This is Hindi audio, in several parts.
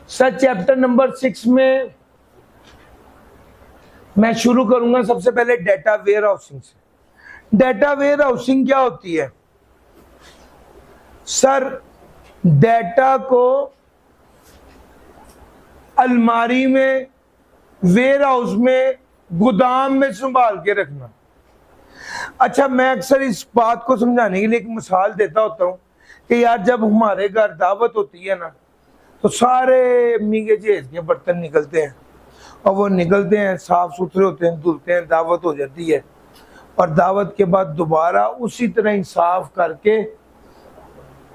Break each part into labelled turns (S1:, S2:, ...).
S1: सर चैप्टर नंबर 6 में मैं शुरू करूंगा सबसे पहले डेटा वेयर हाउसिंग से। डेटा वेयर हाउसिंग क्या होती है? सर डेटा को अलमारी में, वेयर हाउस में, गोदाम में संभाल के रखना। अच्छा, मैं अक्सर इस बात को समझाने के लिए एक मिसाल देता होता हूँ कि यार जब हमारे घर दावत होती है ना, तो सारे मीगे जहेज के बर्तन निकलते हैं और वो निकलते हैं, साफ सुथरे होते हैं, धुलते हैं, दावत हो जाती है और दावत के बाद दोबारा उसी तरह ही साफ करके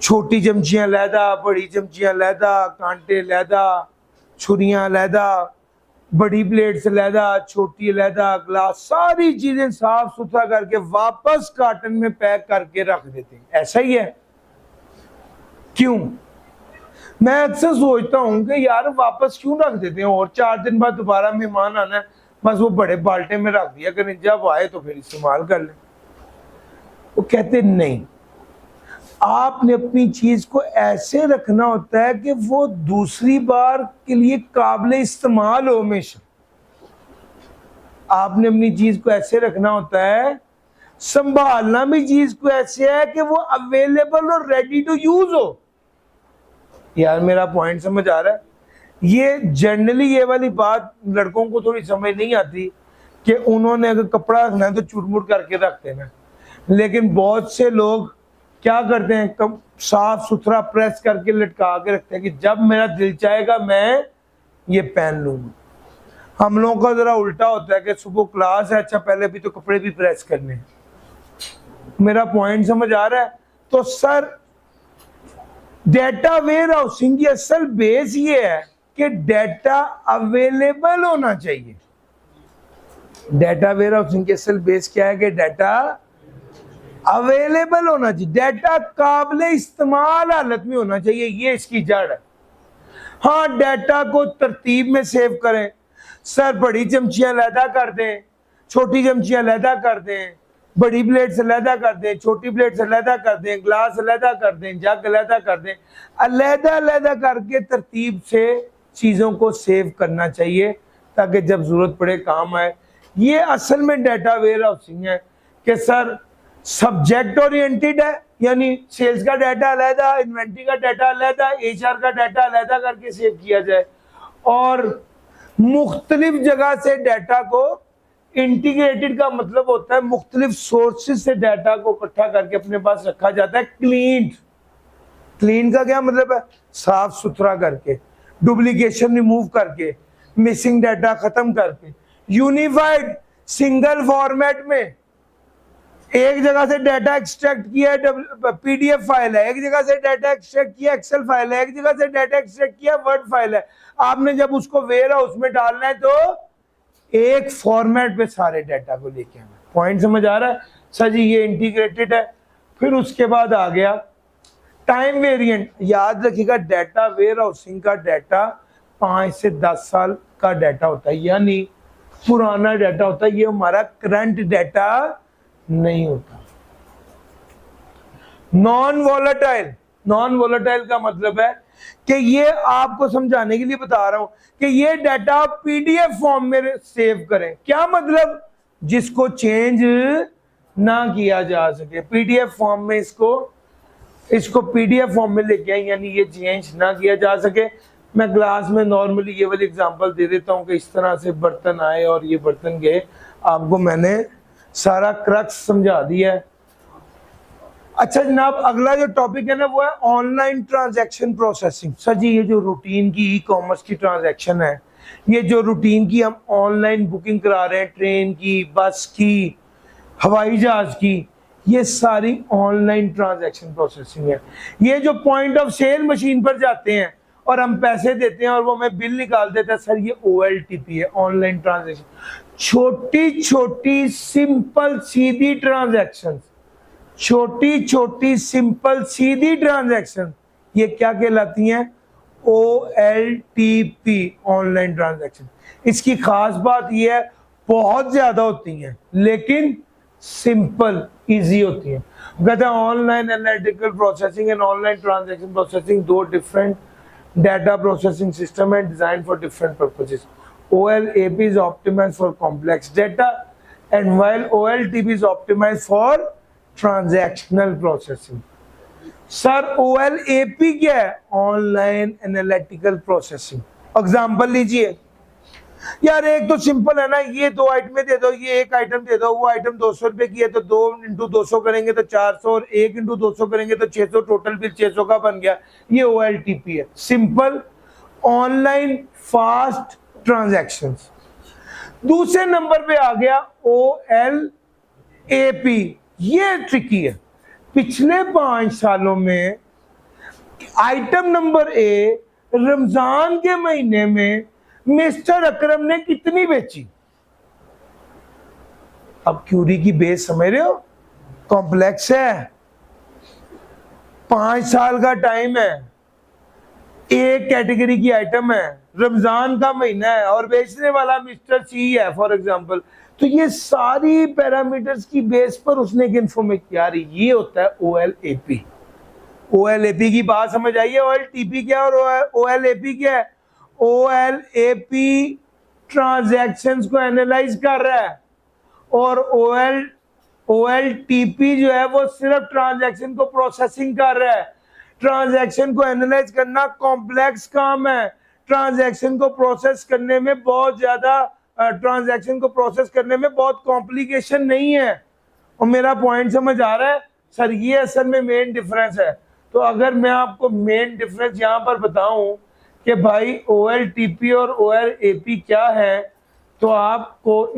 S1: छोटी चमचियाँ लहदा, बड़ी चमचियाँ लहदा, कांटे लहदा, छुरियाँ लहदा, बड़ी प्लेट से लहदा, छोटी लहदा, ग्लास, सारी चीजें साफ सुथरा करके वापस कार्टन में पैक करके रख देते हैं। ऐसा ही है क्यों? मैं अक्सर सोचता हूं कि यार वापस क्यों रख देते हैं और 4 दिन बाद दोबारा मेहमान आना है, बस वो बड़े बाल्टे में रख दिया करें, जब आए तो फिर इस्तेमाल कर लें। वो कहते नहीं, आपने अपनी चीज को ऐसे रखना होता है कि वो दूसरी बार के लिए काबिल इस्तेमाल हो। हमेशा आपने अपनी चीज को ऐसे रखना होता है, संभालना भी चीज को ऐसे है कि वो अवेलेबल और रेडी टू यूज हो। यार मेरा पॉइंट समझ आ रहा है? ये जनरली ये वाली बात लड़कों को थोड़ी समझ नहीं आती कि उन्होंने अगर कपड़ा रखना है तो चुरमुट करके रख देना, लेकिन बहुत से लोग क्या करते हैं, कम साफ सुथरा प्रेस करके लटका के रखते हैं कि जब मेरा दिल चाहेगा मैं ये पहन लूंगा। हम लोगों का जरा उल्टा होता है कि सुबह क्लास है, अच्छा पहले भी तो कपड़े भी प्रेस करने हैं। मेरा पॉइंट समझ आ रहा है? तो सर डेटा वेयर हाउसिंग की असल बेस ये है कि डेटा अवेलेबल होना चाहिए। डेटा वेयर हाउसिंग की असल बेस क्या है कि डेटा अवेलेबल होना चाहिए, डेटा काबिल इस्तेमाल हालत में होना चाहिए, ये इसकी जड़ है। हाँ, डेटा को तरतीब में सेव करें। सर बड़ी चमचियां लहदा कर दें, छोटी चमचियां लहदा कर दें, बड़ी प्लेट से लहदा कर दें, छोटी प्लेट से लहदा कर दें, ग्लास लहदा कर दें, जग लहदा कर दें, अलहदा अलहदा करके तरतीब से चीज़ों को सेव करना चाहिए ताकि जब ज़रूरत पड़े काम आए। ये असल में डेटा वेयर हाउसिंग है कि सर सब्जेक्ट ओरिएंटेड है, यानी सेल्स का डाटा अलहदा, इन्वेंट्री का डाटा अलहदा, HR का डाटा अलहदा करके सेव किया जाए, और मुख्तलिफ जगह से डाटा को इंटीग्रेटेड का मतलब होता है मुख्तलिफ सोर्सेज से डाटा को इकट्ठा करके अपने पास रखा जाता है। क्लीन का क्या मतलब है? साफ सुथरा करके, डुप्लीकेशन रिमूव करके, मिसिंग डाटा खत्म करके, यूनिफाइड सिंगल फॉर्मेट में एक जगह से डाटा एक्सट्रैक्ट किया PDF फाइल है, एक जगह से डाटा एक्सट्रैक्ट किया एक्सेल फाइल है, एक जगह से डाटा एक्सट्रैक्ट किया वर्ड फाइल है। आपने जब उसको वेयर हाउस में डालना है तो एक फॉर्मेट पे सारे डाटा को लेके आना। पॉइंट समझ आ रहा है? सर जी ये इंटीग्रेटेड है। फिर उसके बाद आ गया टाइम वेरिएंट। याद रखिएगा डाटा वेयर हाउसिंग का डाटा 5 से 10 साल का डाटा होता है, यानी पुराना डाटा होता है, ये हमारा करंट डाटा नहीं होता। नॉन वोलेटाइल का मतलब है कि ये आपको समझाने के लिए बता रहा हूं कि ये डाटा PDF फॉर्म में सेव करें। क्या मतलब? जिसको चेंज ना किया जा सके, PDF फॉर्म में इसको PDF फॉर्म में लेके आए, यानी ये चेंज ना किया जा सके। मैं क्लास में नॉर्मली ये वाली एग्जांपल दे देता हूं कि इस तरह से बर्तन आए और ये बर्तन गए। आपको मैंने सारा क्रक्स समझा दिया है। अच्छा जनाब, अगला जो टॉपिक है ना वो है online transaction processing. Sir ji ये जो रूटीन की ई-कॉमर्स की ट्रांजैक्शन है, ये जो रूटीन की हम ऑनलाइन बुकिंग करा रहे हैं, ट्रेन की, बस की, हवाई जहाज की, ये सारी ऑनलाइन ट्रांजैक्शन प्रोसेसिंग है। ये जो पॉइंट ऑफ सेल मशीन पर जाते हैं और हम पैसे देते हैं और वो हमें बिल निकाल देता है, सर ये OLTP है, ऑनलाइन ट्रांजैक्शन। छोटी छोटी सिंपल सीधी ट्रांजैक्शन, छोटी छोटी सिंपल सीधी ट्रांजैक्शन, ये क्या कहलाती हैं? OLTP, online transaction. इसकी खास बात यह है बहुत ज्यादा होती हैं लेकिन सिंपल इजी होती है। कहते हैं online analytical processing and online transaction processing दो different data processing system and designed for different purposes. OLAP is optimized for complex data, and while OLTP is optimized for transactional processing. Sir OLAP क्या है? Online analytical processing. एग्जाम्पल लीजिए यार, एक तो सिंपल है ना, ये दो आइटमें दे दो, ये एक आइटम दे दो, वो आइटम 200 रुपए की है तो 2 इंटू 200 करेंगे तो 400 और 1 इंटू 200 करेंगे तो 600, टोटल बिल 600 का बन गया. ये OLTP है, सिंपल ऑनलाइन फास्ट ट्रांजैक्शंस. दूसरे नंबर पे आ गया OLAP. ये ट्रिकी है. पिछले 5 सालों में आइटम नंबर ए रमजान के महीने में मिस्टर अकरम ने कितनी बेची? अब क्यूरी की बेस समझ रहे हो, कॉम्प्लेक्स है. 5 साल का टाइम है, एक कैटेगरी की आइटम है, रमजान का महीना है और बेचने वाला मिस्टर सी है फॉर एग्जांपल. तो ये सारी पैरामीटर्स की बेस पर उसने एक इंफॉर्मेशन, यार ये होता है OLAP. OLAP की बात समझ आइए. OLTP क्या और OLAP क्या है? OLAP ट्रांजैक्शंस को एनालाइज कर रहा है और OLTP जो है वो सिर्फ ट्रांजैक्शन को प्रोसेसिंग कर रहा है. ट्रांजैक्शन को एनालाइज करना कॉम्प्लेक्स काम है. ट्रांजैक्शन को प्रोसेस करने में बहुत ज्यादा ट्रांजैक्शन को प्रोसेस करने में बहुत कॉम्प्लिकेशन नहीं है. और मेरा पॉइंट समझ आ रहा है सर? ये असल में मेन डिफरेंस है. तो अगर मैं आपको मेन डिफरेंस यहाँ पर बताऊं कि भाई OLTP और OLAP क्या है, तो आपको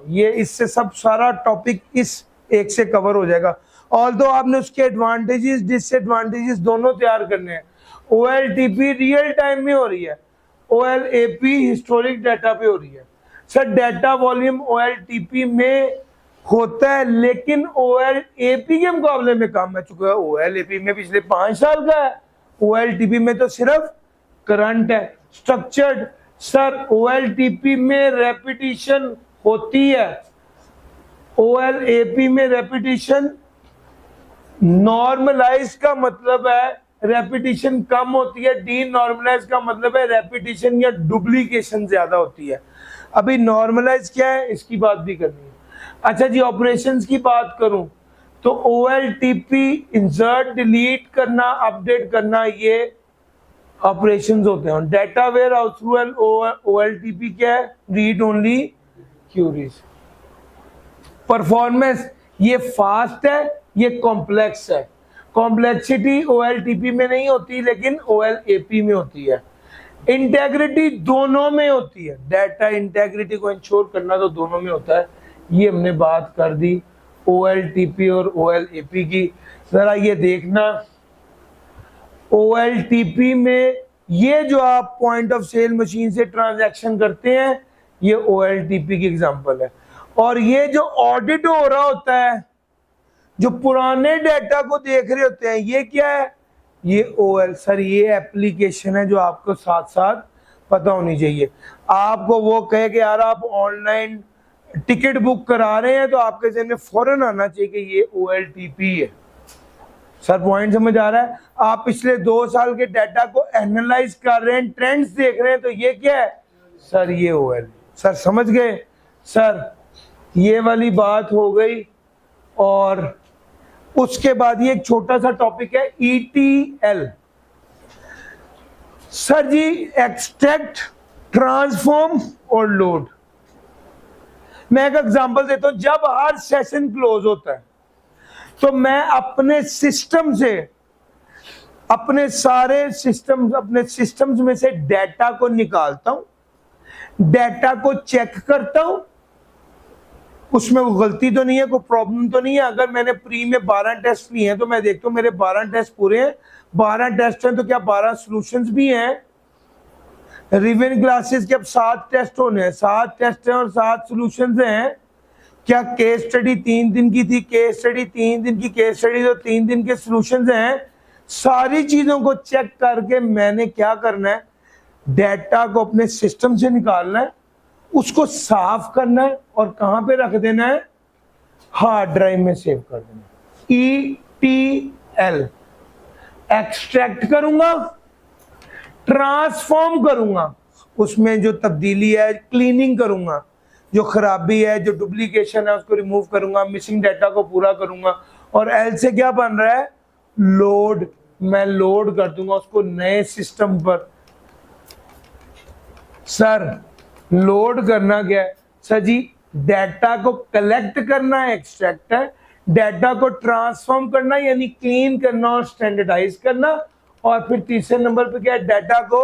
S1: ये इससे सब सारा टॉपिक इस एक से कवर हो जाएगा. ऑल्दो आपने उसके एडवांटेजेस डिसएडवांटेजेस दोनों तैयार करने हैं. OLTP रियल टाइम में हो रही है, OLAP हिस्टोरिक डाटा पे हो रही है. सर डाटा वॉल्यूम OLTP में होता है लेकिन OLAP के मुकाबले में कम है. चुका है OLAP में पिछले 5 साल का है, OLTP में तो सिर्फ करंट है, स्ट्रक्चर्ड. सर OLTP में रेपिटेशन होती है, OLAP में रेपिटेशन नॉर्मलाइज का मतलब है रेपिटेशन कम होती है, डी नॉर्मलाइज का मतलब है रेपिटेशन या डुप्लीकेशन ज्यादा होती है. अभी नॉर्मलाइज क्या है इसकी बात भी करनी है. अच्छा जी, ऑपरेशंस की बात करूं तो OLTP इंसर्ट डिलीट करना अपडेट करना ये ऑपरेशंस होते हैं. Data warehouse through OLTP क्या है? Read only queries. परफॉर्मेंस ये फास्ट है, ये कॉम्प्लेक्स है. कॉम्प्लेक्सिटी OLTP में नहीं होती लेकिन OLAP में होती है. इंटेग्रिटी दोनों में होती है. डाटा इंटेग्रिटी को इंश्योर करना तो दोनों में होता है. ये हमने बात कर दी OLTP और OLAP की. जरा ये देखना, OLTP में ये जो आप पॉइंट ऑफ सेल मशीन से ट्रांजैक्शन करते हैं ये OLTP की एग्जांपल है. और ये जो ऑडिट हो रहा होता है, जो पुराने डाटा को देख रहे होते हैं, ये क्या है? ये OL. सर ये एप्लीकेशन है जो आपको साथ साथ पता होनी चाहिए. आपको वो कहे कि यार आप ऑनलाइन टिकट बुक करा रहे हैं तो आपके जहन में फौरन आना चाहिए कि ये OLTP है. सर पॉइंट समझ आ रहा है? आप पिछले 2 साल के डाटा को एनालाइज कर रहे हैं, ट्रेंड्स देख रहे हैं, तो ये क्या है? सर ये OL. सर समझ गए? सर ये वाली बात हो गई. और उसके बाद ये एक छोटा सा टॉपिक है ETL. सर जी एक्सट्रैक्ट, ट्रांसफॉर्म और लोड. मैं एक एग्जांपल देता हूं. जब हर सेशन क्लोज होता है तो मैं अपने सिस्टम से, अपने सिस्टम्स में से डाटा को निकालता हूं, डाटा को चेक करता हूं, उसमें कोई गलती तो नहीं है, कोई प्रॉब्लम तो नहीं है. अगर मैंने प्री में 12 टेस्ट लिए हैं तो मैं देखता हूं मेरे 12 टेस्ट पूरे हैं. 12 टेस्ट हैं तो क्या 12 सॉल्यूशंस भी हैं? रिविजन क्लासेस के अब 7 टेस्ट होने हैं, 7 टेस्ट हैं और 7 सॉल्यूशंस हैं. क्या केस स्टडी 3 दिन की थी, केस स्टडी 3 दिन की, केस स्टडी तो 3 दिन के सॉल्यूशंस हैं. सारी चीजों को चेक करके मैंने क्या करना है? डाटा को अपने सिस्टम से निकालना है, उसको साफ करना है और कहां पे रख देना है? हार्ड ड्राइव में सेव कर देना है. ETL. एक्सट्रैक्ट करूंगा, ट्रांसफॉर्म करूंगा, उसमें जो तब्दीली है क्लीनिंग करूंगा, जो खराबी है जो डुप्लीकेशन है उसको रिमूव करूंगा, मिसिंग डाटा को पूरा करूंगा। और एल से क्या बन रहा है, लोड, मैं लोड कर दूंगा उसको नए सिस्टम पर। सर लोड करना क्या है, सर जी डाटा को कलेक्ट करना है, एक्सट्रैक्ट है, डाटा को ट्रांसफॉर्म करना यानी क्लीन करना और स्टैंडर्डाइज करना, और फिर तीसरे नंबर पे क्या है, डाटा को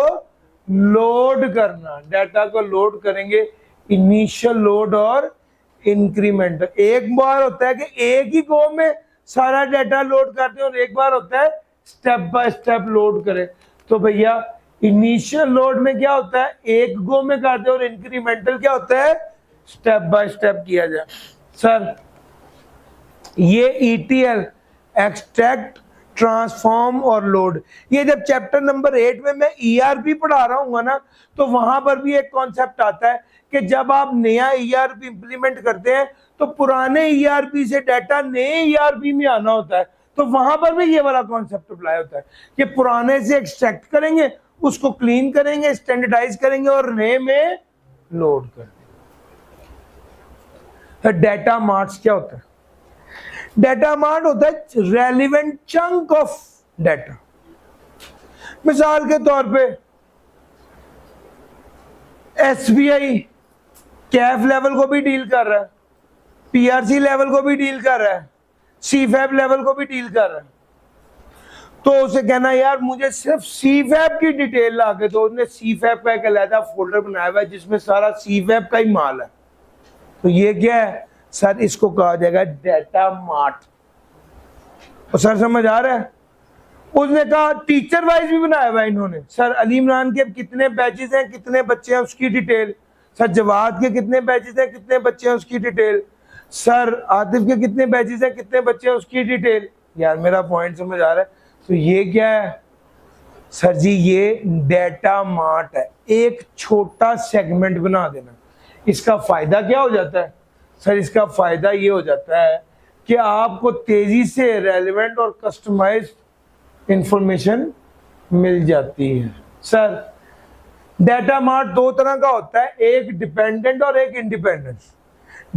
S1: लोड करना। डाटा को लोड करेंगे, इनिशियल लोड और इंक्रीमेंटल। एक बार होता है कि एक ही गो में सारा डाटा लोड करते हैं और एक बार होता है स्टेप बाय स्टेप लोड करें। तो भैया इनिशियल लोड में क्या होता है, एक गो में करते हैं, और इंक्रीमेंटल क्या होता है, स्टेप बाय स्टेप किया जाए। सर ये ETL, एक्सट्रैक्ट, ट्रांसफॉर्म और लोड, ये जब चैप्टर नंबर 8 में मैं ERP पढ़ा रहा हूँ ना, तो वहां पर भी एक कॉन्सेप्ट आता है कि जब आप नया ERP इंप्लीमेंट करते हैं तो पुराने ERP से डाटा नए ERP में आना होता है। तो वहां पर भी ये वाला कॉन्सेप्ट अप्लाई होता है कि पुराने से एक्सट्रैक्ट करेंगे, उसको क्लीन करेंगे, स्टैंडर्डाइज करेंगे और नए में लोड कर देंगे। डाटा मार्ट्स क्या होता है, डाटा मार्ट होता है रेलिवेंट चंक ऑफ डाटा। मिसाल के तौर पे SBI कैफ लेवल को भी डील कर रहा है, PRC लेवल को भी डील कर रहा है, CFAB लेवल को भी डील कर रहा है। तो उसे कहना यार मुझे सिर्फ CFAB की डिटेल ला के, तो उसने CFAB का एक अलग फोल्डर बनाया हुआ है जिसमें सारा CFAB का ही माल है। तो ये क्या है सर, इसको कहा जाएगा डाटा मार्ट। और सर समझ आ रहा है, उसने कहा टीचर वाइज भी बनाया हुआ है इन्होंने। सर अली इमरान के कितने बैचेस हैं, कितने बच्चे हैं, उसकी डिटेल। सर जवाद के कितने बैचेस हैं, कितने बच्चे हैं, उसकी डिटेल। सर आतिफ के कितने बैचेस हैं, कितने बच्चे हैं, उसकी डिटेल। यार मेरा पॉइंट समझ आ रहा है। तो ये क्या है सर जी, ये डाटा मार्ट है, एक छोटा सेगमेंट बना देना। इसका फायदा क्या हो जाता है सर, इसका फायदा ये हो जाता है कि आपको तेजी से रेलेवेंट और कस्टमाइज्ड इंफॉर्मेशन मिल जाती है। सर डाटा मार्ट दो तरह का होता है, एक डिपेंडेंट और एक इंडिपेंडेंट।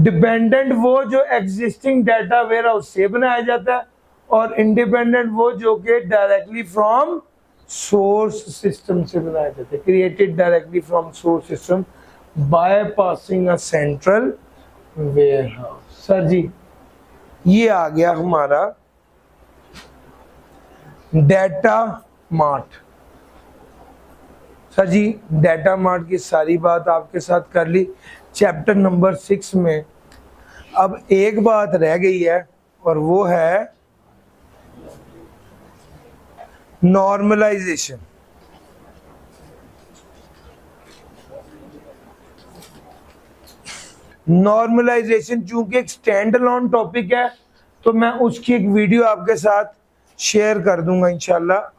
S1: डिपेंडेंट वो जो एग्जिस्टिंग डाटा वेयर हाउस से बनाया जाता है, और इंडिपेंडेंट वो जो कि डायरेक्टली फ्रॉम सोर्स सिस्टम से बनाया जाता है, created directly from source system bypassing a central warehouse. Sir ji ये आ गया हमारा data mart. Sir ji data mart की सारी बात आपके साथ कर ली। चैप्टर नंबर 6 में अब एक बात रह गई है और वो है नॉर्मलाइजेशन। नॉर्मलाइजेशन चूंकि एक स्टैंड अलोन टॉपिक है तो मैं उसकी एक वीडियो आपके साथ शेयर कर दूंगा इंशाल्लाह।